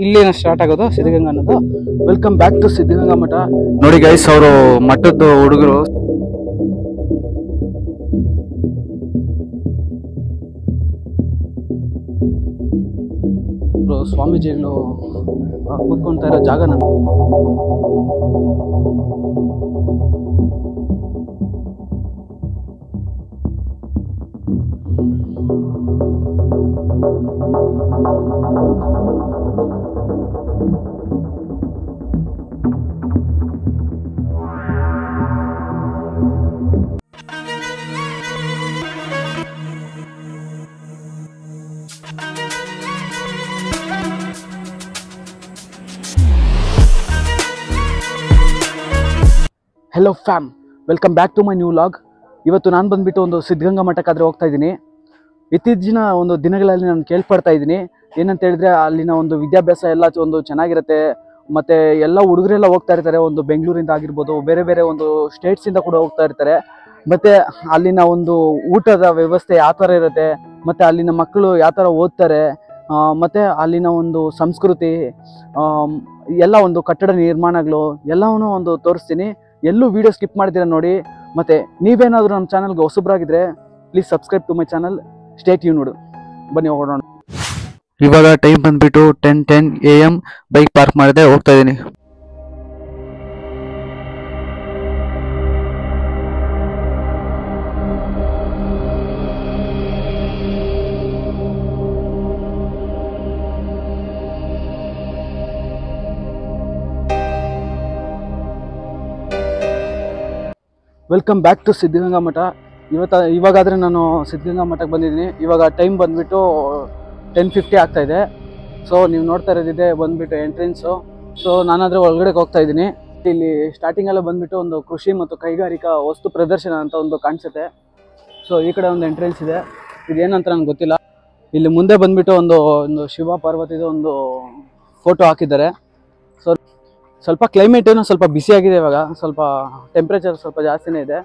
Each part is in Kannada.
ಇಲ್ಲಿನ ಸ್ಟಾರ್ಟ್ ಆಗೋದು ಸಿದ್ಧಗಂಗಾ ಅನ್ನೋದು. ವೆಲ್ಕಮ್ ಬ್ಯಾಕ್ ಟು ಸಿದ್ಧಗಂಗಾ ಮಠ. ನೋಡಿ ಗೈಸ್, ಅವರು ಮಠದ ಹುಡುಗರು ಸ್ವಾಮೀಜಿಗಳು ಕೂತ್ಕೊಂತ ಇರೋ ಜಾಗ. ನಾನು hello fam, welcome back to my new vlog. ಇವತ್ತು ನಾನು ಬಂದುಬಿಟ್ಟು ಒಂದು ಸಿದ್ಧಗಂಗಾ ಮಠಕ್ಕಾದರೆ ಹೋಗ್ತಾ ಇದ್ದೀನಿ. ಇತ್ತೀಚಿನ ಒಂದು ದಿನಗಳಲ್ಲಿ ನಾನು ಕೇಳ್ಪಡ್ತಾ ಇದ್ದೀನಿ ಏನಂತ ಹೇಳಿದ್ರೆ, ಅಲ್ಲಿನ ಒಂದು ವಿದ್ಯಾಭ್ಯಾಸ ಎಲ್ಲ ಒಂದು ಚೆನ್ನಾಗಿರುತ್ತೆ. ಮತ್ತು ಎಲ್ಲ ಹುಡುಗರೆಲ್ಲ ಹೋಗ್ತಾ ಇರ್ತಾರೆ, ಒಂದು ಬೆಂಗಳೂರಿಂದ ಆಗಿರ್ಬೋದು, ಬೇರೆ ಬೇರೆ ಒಂದು ಸ್ಟೇಟ್ಸಿಂದ ಕೂಡ ಹೋಗ್ತಾ ಇರ್ತಾರೆ. ಮತ್ತು ಅಲ್ಲಿನ ಒಂದು ಊಟದ ವ್ಯವಸ್ಥೆ ಯಾವ ಥರ ಇರುತ್ತೆ, ಮತ್ತು ಅಲ್ಲಿನ ಮಕ್ಕಳು ಯಾವ ಥರ ಓದ್ತಾರೆ, ಮತ್ತು ಅಲ್ಲಿನ ಒಂದು ಸಂಸ್ಕೃತಿ, ಎಲ್ಲ ಒಂದು ಕಟ್ಟಡ ನಿರ್ಮಾಣಗಳು ಎಲ್ಲವನ್ನೂ ಒಂದು ತೋರಿಸ್ತೀನಿ. ಎಲ್ಲೂ ವಿಡಿಯೋ ಸ್ಕಿಪ್ ಮಾಡಿದ್ದೀರ ನೋಡಿ. ಮತ್ತು ನೀವೇನಾದರೂ ನಮ್ಮ ಚಾನಲ್ಗೆ ಹೊಸಬ್ರಾಗಿದ್ದರೆ please subscribe to my channel. Stay tune ನೋಡು. ಬನ್ನಿ ಹೋಗೋಣ. ಇವಾಗ ಟೈಮ್ ಬಂದುಬಿಟ್ಟು 10 AM. ಬೈಕ್ ಪಾರ್ಕ್ ಮಾಡಿದೆ, ಹೋಗ್ತಾ ಇದ್ದೀನಿ. ವೆಲ್ಕಮ್ ಬ್ಯಾಕ್ ಟು ಸಿದ್ಧಗಂಗಾ ಮಠ. ಇವಾಗಾದರೆ ನಾನು ಸಿದ್ಧಗಂಗಾ ಮಠಕ್ಕೆ ಬಂದಿದ್ದೀನಿ. ಇವಾಗ ಟೈಮ್ ಬಂದುಬಿಟ್ಟು 10:50 ಆಗ್ತಾಯಿದೆ. ಸೊ ನೀವು ನೋಡ್ತಾ ಇರೋದಿದೆ ಬಂದುಬಿಟ್ಟು ಎಂಟ್ರೆನ್ಸು. ಸೊ ನಾನಾದರೆ ಒಳಗಡೆಗೆ ಹೋಗ್ತಾ ಇದ್ದೀನಿ. ಇಲ್ಲಿ ಸ್ಟಾರ್ಟಿಂಗೆಲ್ಲ ಬಂದುಬಿಟ್ಟು ಒಂದು ಕೃಷಿ ಮತ್ತು ಕೈಗಾರಿಕಾ ವಸ್ತು ಪ್ರದರ್ಶನ ಅಂತ ಒಂದು ಕಾಣಿಸುತ್ತೆ. ಸೊ ಈ ಕಡೆ ಒಂದು ಎಂಟ್ರೆನ್ಸ್ ಇದೆ, ಇದೇನಂತ ನನಗೆ ಗೊತ್ತಿಲ್ಲ. ಇಲ್ಲಿ ಮುಂದೆ ಬಂದುಬಿಟ್ಟು ಒಂದು ಶಿವ ಪಾರ್ವತಿದು ಒಂದು ಫೋಟೋ ಹಾಕಿದ್ದಾರೆ. ಸೊ ಸ್ವಲ್ಪ ಕ್ಲೈಮೇಟ್ ಏನೋ ಸ್ವಲ್ಪ ಬಿಸಿಯಾಗಿದೆ ಇವಾಗ, ಸ್ವಲ್ಪ ಟೆಂಪ್ರೇಚರ್ ಸ್ವಲ್ಪ ಜಾಸ್ತಿನೇ ಇದೆ.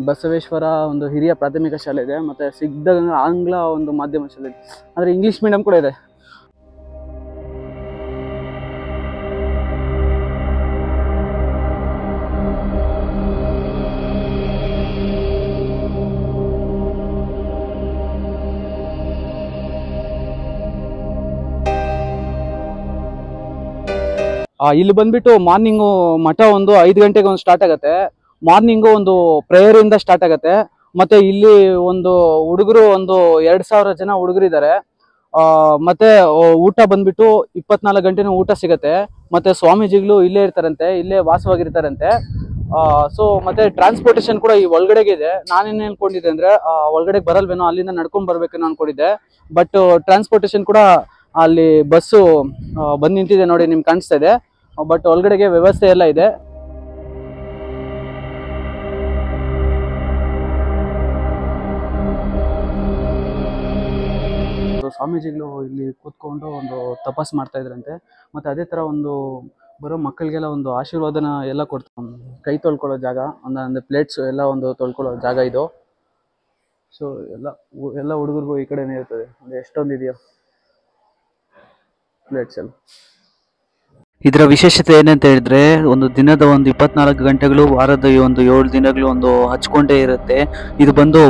ಬಸವೇಶ್ವರ ಒಂದು ಹಿರಿಯ ಪ್ರಾಥಮಿಕ ಶಾಲೆ ಇದೆ, ಮತ್ತು ಸಿದ್ಧಗಂಗಾ ಆಂಗ್ಲ ಒಂದು ಮಾಧ್ಯಮ ಶಾಲೆ ಇದೆ, ಅಂದರೆ ಇಂಗ್ಲೀಷ್ ಮೀಡಿಯಂ ಕೂಡ ಇದೆ. ಇಲ್ಲಿ ಬಂದ್ಬಿಟ್ಟು ಮಾರ್ನಿಂಗು ಮಠ ಒಂದು 5 ಗಂಟೆಗೆ ಒಂದು ಸ್ಟಾರ್ಟ್ ಆಗುತ್ತೆ. ಮಾರ್ನಿಂಗು ಒಂದು ಪ್ರೇಯರಿಂದ ಸ್ಟಾರ್ಟ್ ಆಗುತ್ತೆ. ಮತ್ತು ಇಲ್ಲಿ ಒಂದು ಹುಡುಗರು ಒಂದು 2000 ಜನ ಹುಡುಗರಿದ್ದಾರೆ. ಮತ್ತು ಊಟ ಬಂದ್ಬಿಟ್ಟು 24 ಗಂಟೆನೂ ಊಟ ಸಿಗುತ್ತೆ. ಮತ್ತು ಸ್ವಾಮೀಜಿಗಳು ಇಲ್ಲೇ ಇರ್ತಾರಂತೆ, ಇಲ್ಲೇ ವಾಸವಾಗಿರ್ತಾರಂತೆ. ಸೊ ಮತ್ತು ಟ್ರಾನ್ಸ್ಪೋರ್ಟೇಷನ್ ಕೂಡ ಈ ಒಳಗಡೆಗೆ ಇದೆ. ನಾನೇನು ಅನ್ಕೊಂಡಿದ್ದೆ ಅಂದರೆ ಒಳಗಡೆಗೆ ಬರಲ್ವೇನೋ, ಅಲ್ಲಿಂದ ನಡ್ಕೊಂಡು ಬರ್ಬೇಕೇನೋ ಅನ್ಕೊಂಡಿದ್ದೆ. ಬಟ್ ಟ್ರಾನ್ಸ್ಪೋರ್ಟೇಷನ್ ಕೂಡ ಅಲ್ಲಿ ಬಸ್ಸು ಬಂದು ನಿಂತಿದೆ ನೋಡಿ, ನಿಮ್ಗೆ ಕಾಣಿಸ್ತಾ ಇದೆ. ಬಟ್ ಒಳಗಡೆಗೆ ವ್ಯವಸ್ಥೆ ಎಲ್ಲ ಇದೆ. ಸ್ವಾಮೀಜಿಗಳು ಇಲ್ಲಿ ಕೂತ್ಕೊಂಡು ಒಂದು ತಪಸ್ ಮಾಡ್ತಾ ಇದ್ರಂತೆ. ಮತ್ತು ಅದೇ ಥರ ಒಂದು ಬರೋ ಮಕ್ಕಳಿಗೆಲ್ಲ ಒಂದು ಆಶೀರ್ವಾದನ ಎಲ್ಲ ಕೊಡ್ತಾರೆ. ಕೈ ತೊಳ್ಕೊಳ್ಳೋ ಜಾಗ, ಒಂದೊಂದು ಪ್ಲೇಟ್ಸು ಎಲ್ಲ ಒಂದು ತೊಳ್ಕೊಳ್ಳೋ ಜಾಗ ಇದು. ಸೊ ಎಲ್ಲ ಹುಡುಗರಿಗೂ ಈ ಕಡೆನೇ ಇರ್ತದೆ. ಒಂದು ಎಷ್ಟೊಂದು ಇದೆಯೋ ಪ್ಲೇಟ್ಸ್ ಎಲ್ಲ. ಇದರ ವಿಶೇಷತೆ ಏನಂತ ಹೇಳಿದ್ರೆ, ಒಂದು ದಿನದ ಒಂದು 24 ಗಂಟೆಗಳು, ವಾರದ ಒಂದು 7 ದಿನಗಳು ಒಂದು ಹಚ್ಕೊಂಡೇ ಇರುತ್ತೆ. ಇದು ಬಂದು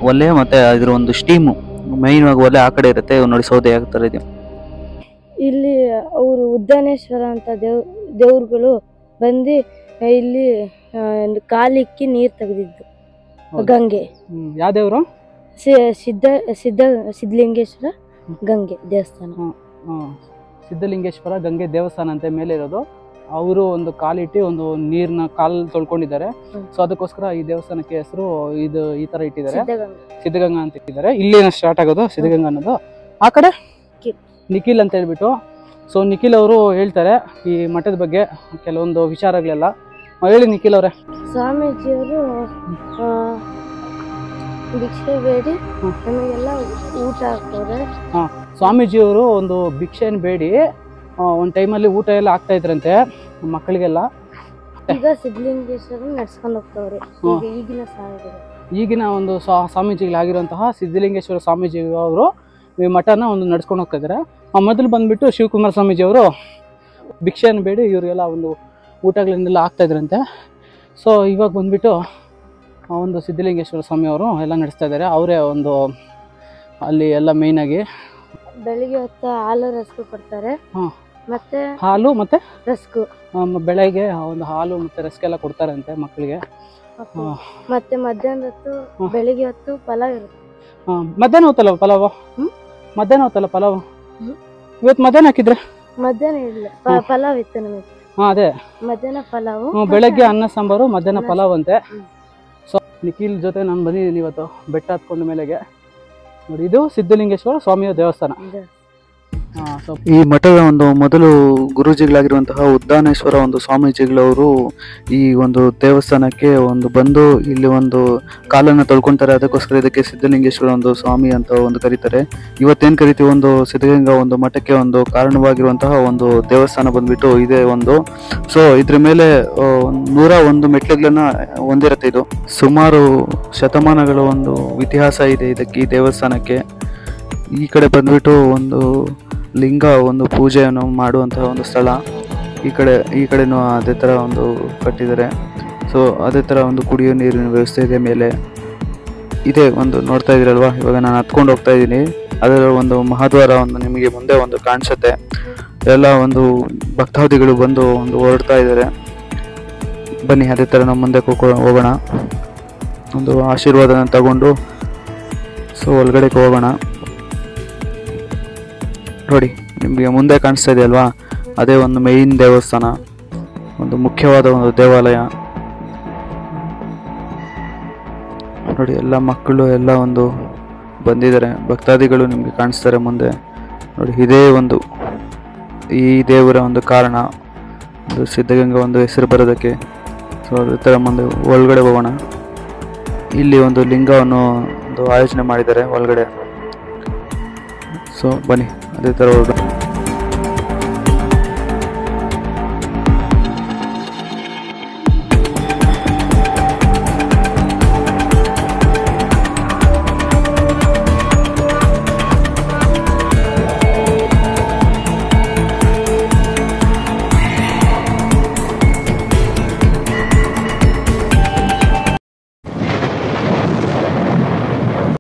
ಒಲೆ ಮತ್ತೆ ಇದ್ರ ಒಂದು ಸ್ಟೀಮು, ಮೈನ್ ಆಗಿ ಒಲೆ ಆ ಕಡೆ ಇರುತ್ತೆ ನೋಡಿ, ಸೌದೆ ಆಗ್ತಾರೆ ಇದೆ. ಇಲ್ಲಿ ಅವರು ಉದ್ದಾನೇಶ್ವರ ಅಂತ ದೇವ್ರುಗಳು ಬಂದು ಇಲ್ಲಿ ಕಾಲಿಕ್ಕಿ ನೀರು ತೆಗೆದಿದ್ದು ಗಂಗೆ. ಯಾವ ದೇವರು? ಸಿದ್ಧಲಿಂಗೇಶ್ವರ ಗಂಗೆ ದೇವಸ್ಥಾನ. ಸಿದ್ಧಲಿಂಗೇಶ್ವರ ಗಂಗೆ ದೇವಸ್ಥಾನ ಅಂತ ಮೇಲೆ ಇರೋದು. ಅವರು ಒಂದು ಕಾಲಿಟ್ಟು ಒಂದು ನೀರ್ನ ಕಾಲು ತೊಳ್ಕೊಂಡಿದ್ದಾರೆ. ಸೊ ಅದಕ್ಕೋಸ್ಕರ ಈ ದೇವಸ್ಥಾನಕ್ಕೆ ಹೆಸರು ಇದು ಈ ತರ ಇಟ್ಟಿದ್ದಾರೆ, ಸಿದ್ಧಗಂಗಾ ಅಂತ ಇಟ್ಟಿದ್ದಾರೆ. ಇಲ್ಲಿನ ಸ್ಟಾರ್ಟ್ ಆಗೋದು ಸಿದ್ಧಗಂಗಾ ಅನ್ನೋದು. ಆ ಕಡೆ ನಿಖಿಲ್ ಅಂತ ಹೇಳ್ಬಿಟ್ಟು. ಸೊ ನಿಖಿಲ್ ಅವರು ಹೇಳ್ತಾರೆ ಈ ಮಠದ ಬಗ್ಗೆ ಕೆಲವೊಂದು ವಿಚಾರಗಳೆಲ್ಲ. ಹೇಳಿ ನಿಖಿಲ್ ಅವರೇ. ಸ್ವಾಮೀಜಿಯವರು ಭಿಕ್ಷೆ ಬೇಡಿ ನಮಗೆಲ್ಲ ಊಟ ಹಾಕ್ತಾರೆ. ಸ್ವಾಮೀಜಿಯವರು ಒಂದು ಭಿಕ್ಷೆಯನ್ನು ಬೇಡಿ ಒಂದು ಟೈಮಲ್ಲಿ ಊಟ ಎಲ್ಲ ಆಗ್ತಾ ಇದ್ರಂತೆ ಮಕ್ಕಳಿಗೆಲ್ಲ. ಈಗ ಸಿದ್ಧಲಿಂಗೇಶ್ವರ ನಡ್ಸ್ಕೊಂಡು ಹೋಗ್ತವ್ರೆ ಈಗಿನ ಈಗಿನ ಒಂದು ಸ್ವಾಮೀಜಿಗಳಾಗಿರುವಂತಹ ಸಿದ್ಧಲಿಂಗೇಶ್ವರ ಸ್ವಾಮೀಜಿ ಅವರು ಈ ಮಠನ ಒಂದು ನಡ್ಸ್ಕೊಂಡು ಹೋಗ್ತಾ ಇದ್ದಾರೆ. ಮೊದಲು ಬಂದುಬಿಟ್ಟು ಶಿವಕುಮಾರ ಸ್ವಾಮೀಜಿಯವರು ಭಿಕ್ಷೆಯನ್ನು ಬೇಡಿ ಇವರಿಗೆಲ್ಲ ಒಂದು ಊಟಗಳನ್ನೆಲ್ಲ ಆಗ್ತಾಯಿದ್ರಂತೆ. ಸೊ ಇವಾಗ ಬಂದುಬಿಟ್ಟು ಒಂದು ಸಿದ್ಧಲಿಂಗೇಶ್ವರ ಸ್ವಾಮಿಯವರು ಎಲ್ಲ ನಡೆಸ್ತಾ ಇದ್ದಾರೆ. ಅವರೇ ಒಂದು ಅಲ್ಲಿ ಎಲ್ಲ ಮೇಯ್ನಾಗಿ ಬೆಳಿಗ್ಗೆ ಹೊತ್ತು ಹಾಲು ರಸ್ಕು ಕೊಡ್ತಾರೆ. ಮತ್ತೆ ಹಾಲು ಮತ್ತು ರಸ್ಕು ಬೆಳಗ್ಗೆ ಒಂದು ಹಾಲು ಮತ್ತು ರಸ್ಕೆಲ್ಲ ಕೊಡ್ತಾರೆ ಅಂತೆ ಮಕ್ಕಳಿಗೆ. ಮತ್ತೆ ಮಧ್ಯಾಹ್ನ ಹೊತ್ತು ಬೆಳಿಗ್ಗೆ ಹೊತ್ತು ಪಲಾವ್ ಇರುತ್ತೆ. ಮಧ್ಯಾಹ್ನ ಹೊತ್ತಲ್ಲ ಪಲಾವು? ಮಧ್ಯಾಹ್ನ ಹೊತ್ತಲ್ಲ ಪಲಾವು? ಇವತ್ತು ಮಧ್ಯಾಹ್ನ ಹಾಕಿದ್ರೆ? ಮಧ್ಯಾಹ್ನ ಇಲ್ಲ, ಪಲಾವ್ ಇತ್ತು ನಮಗೆ. ಅದೇ ಮಧ್ಯಾಹ್ನ ಪಲಾವು, ಬೆಳಗ್ಗೆ ಅನ್ನ ಸಾಂಬಾರು, ಮಧ್ಯಾಹ್ನ ಪಲಾವ್ ಅಂತೆ. ಸೊ ನಿಖಿಲ್ ಜೊತೆ ನಾನು ಬಂದಿದ್ದೀನಿ ಇವತ್ತು ಬೆಟ್ಟ ಹತ್ಕೊಂಡ ಮೇಲೆಗೆ. ನೋಡಿ, ಇದು ಸಿದ್ಧಲಿಂಗೇಶ್ವರ ಸ್ವಾಮಿಯ ದೇವಸ್ಥಾನ. ಈ ಮಠದ ಒಂದು ಮೊದಲು ಗುರೂಜಿಗಳಾಗಿರುವಂತಹ ಉದ್ದಾನೇಶ್ವರ ಒಂದು ಸ್ವಾಮೀಜಿಗಳವರು ಈ ಒಂದು ದೇವಸ್ಥಾನಕ್ಕೆ ಒಂದು ಬಂದು ಇಲ್ಲಿ ಒಂದು ಕಾಲನ್ನು ತೊಳ್ಕೊಂತಾರೆ. ಅದಕ್ಕೋಸ್ಕರ ಇದಕ್ಕೆ ಸಿದ್ಧಲಿಂಗೇಶ್ವರ ಒಂದು ಸ್ವಾಮಿ ಅಂತ ಒಂದು ಕರೀತಾರೆ. ಇವತ್ತೇನು ಕರಿತೀವಿ, ಒಂದು ಸಿದ್ಧಗಂಗಾ ಒಂದು ಮಠಕ್ಕೆ ಒಂದು ಕಾರಣವಾಗಿರುವಂತಹ ಒಂದು ದೇವಸ್ಥಾನ ಬಂದ್ಬಿಟ್ಟು ಇದೆ ಒಂದು. ಸೊ ಇದ್ರ ಮೇಲೆ 101 ಮೆಟ್ಲುಗಳನ್ನ ಹೊಂದಿರುತ್ತೆ. ಇದು ಸುಮಾರು ಶತಮಾನಗಳ ಒಂದು ಇತಿಹಾಸ ಇದೆ ಇದಕ್ಕೆ, ಈ ದೇವಸ್ಥಾನಕ್ಕೆ. ಈ ಕಡೆ ಬಂದ್ಬಿಟ್ಟು ಒಂದು ಲಿಂಗ ಒಂದು ಪೂಜೆಯನ್ನು ಮಾಡುವಂತಹ ಒಂದು ಸ್ಥಳ. ಈ ಕಡೆನೂ ಅದೇ ಥರ ಒಂದು ಕಟ್ಟಿದ್ದಾರೆ. ಸೊ ಅದೇ ಥರ ಒಂದು ಕುಡಿಯೋ ನೀರಿನ ವ್ಯವಸ್ಥೆ ಇದೆ ಮೇಲೆ. ಇದೇ ಒಂದು ನೋಡ್ತಾ ಇದ್ದೀರಲ್ವಾ, ಇವಾಗ ನಾನು ಹತ್ಕೊಂಡು ಹೋಗ್ತಾ ಇದ್ದೀನಿ. ಅದರ ಒಂದು ಮಹಾದ್ವಾರ ಒಂದು ನಿಮಗೆ ಮುಂದೆ ಒಂದು ಕಾಣಿಸುತ್ತೆ. ಎಲ್ಲ ಒಂದು ಭಕ್ತಾದಿಗಳು ಬಂದು ಒಂದು ಹೊರಡ್ತಾ ಇದ್ದಾರೆ. ಬನ್ನಿ ಅದೇ ಥರ ನಾವು ಮುಂದೆ ಹೋಗೋಣ, ಒಂದು ಆಶೀರ್ವಾದನ ತಗೊಂಡು ಸೊ ಒಳಗಡೆ ಹೋಗೋಣ. ನೋಡಿ, ನಿಮಗೆ ಮುಂದೆ ಕಾಣಿಸ್ತಾ ಇದೆಯಲ್ವಾ, ಅದೇ ಒಂದು ಮೇಯ್ನ್ ದೇವಸ್ಥಾನ, ಒಂದು ಮುಖ್ಯವಾದ ಒಂದು ದೇವಾಲಯ. ನೋಡಿ, ಎಲ್ಲ ಮಕ್ಕಳು ಎಲ್ಲ ಒಂದು ಬಂದಿದ್ದಾರೆ, ಭಕ್ತಾದಿಗಳು ನಿಮಗೆ ಕಾಣಿಸ್ತಾರೆ ಮುಂದೆ. ನೋಡಿ, ಇದೇ ಒಂದು ಈ ದೇವರ ಒಂದು ಕಾರಣ, ಒಂದು ಸಿದ್ಧಗಂಗಾ ಒಂದು ಹೆಸರು ಬರೋದಕ್ಕೆ. ಸೊ ಅದೇ ಥರ ಮುಂದೆ ಒಳಗಡೆ ಹೋಗೋಣ. ಇಲ್ಲಿ ಒಂದು ಲಿಂಗವನ್ನು ಒಂದು ಆಯೋಜನೆ ಮಾಡಿದ್ದಾರೆ ಒಳಗಡೆ. ಸೊ ಬನ್ನಿ ಅದೇ ಥರ ಹೋಗೋಣ.